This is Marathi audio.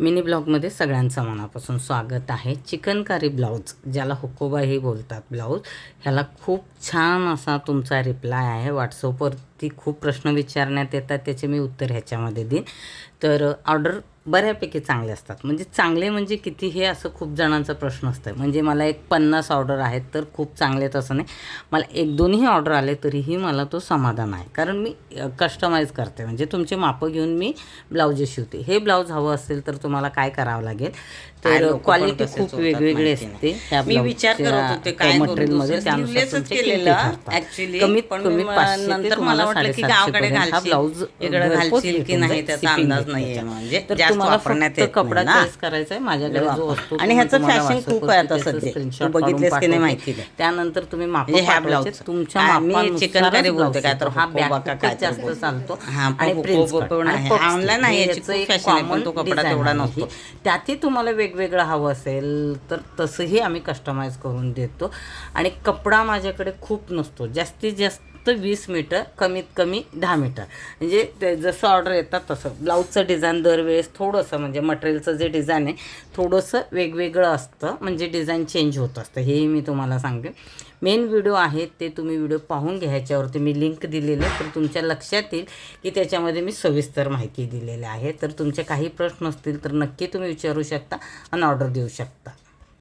मिनी ब्लॉगमध्ये सगळ्यांचं मनापासून स्वागत आहे. चिकनकारी ब्लाऊज, ज्याला हुकोबाही बोलतात ब्लाऊज, ह्याला खूप छान असा तुमचा रिप्लाय आहे. व्हॉट्सअपवरती खूप प्रश्न विचारण्यात येतात, त्याचे मी उत्तर ह्याच्यामध्ये देईन. तर ऑर्डर बऱ्यापैकी चांगले असतात. म्हणजे चांगले म्हणजे किती हे असं खूप जणांचा प्रश्न असतं. म्हणजे मला एक 50 ऑर्डर आहेत तर खूप चांगले तसं नाही. मला 1-2ही ऑर्डर आले तरीही मला तो समाधान आहे, कारण मी कस्टमाइज करते. म्हणजे तुमचे मापं घेऊन मी ब्लाऊज शिवते. हे ब्लाऊज हवं असेल तर तुम्हाला काय करावं लागेल, तर क्वालिटी खूप वेगवेगळी असते. ह्या मी विचार करत होते काय मटेरियलमध्ये त्यानुसार केलेलं ऍक्च्युली, कमीत पण कमी 500 ते नंतर तुम्हाला मला वाटलं की 750 गावाकडे पर्यंत हा ब्लाऊज घालशील, इकडे घालशील की नाही त्याचा अंदाज नाहीये. म्हणजे तर जास्त तुम्हाला वापरण्यात फक्त येत कपडा नाही ना. चॉईस करायचा आहे. माझ्याकडे जो असतो आणि ह्याचं फॅशन खूप आहे आता सध्या. स्क्रीनशॉट तू बघितलेस की नाही माहिती नाही. त्यानंतर तुम्ही माप म्हणजे ह्या पाठवायचे. ब्लाऊजचा तुमच्या मी मापानुसारच चिकनकारी ब्लाऊज बोलते काय तर शिवतो. हा हुकोबा बॅक का हुकच काय तर जास्त बोलतो. चालतो हा, आणि प्रिन्स हुकोबा कट पण आणि आहे. Puff online slew. आहे हे याची याचं खूप एक फॅशन आहे, पण कॉमन तो कपडा डिझाईन तेवढा आहे ही. नसतो. त्यातही तुम्हाला वेगवेगळं हवं असेल तर तसंही आम्ही कस्टमाइज करून देतो. आणि कपडा माझ्याकडे खूप नसतो. जास्तीत जास्त 20 मीटर, कमीत कमी 10 मीटर. म्हणजे ते जसं ऑर्डर येतात तसं. ब्लाऊजचं डिझाईन दरवेळेस थोडंसं, म्हणजे मटेरियलचं जे डिझाईन आहे थोडंसं वेगवेगळं असतं. म्हणजे डिझाईन चेंज होत असतं, हेही मी तुम्हाला सांगते. मेन व्हिडिओ आहेत ते तुम्ही व्हिडिओ पाहून घ्या. ह्याच्यावरती मी लिंक दिलेले, तर तुमच्या लक्षात येईल की त्याच्यामध्ये मी सविस्तर माहिती दिलेली आहे. तर तुमचे काही प्रश्न असतील तर नक्की तुम्ही विचारू शकता आणि ऑर्डर देऊ शकता.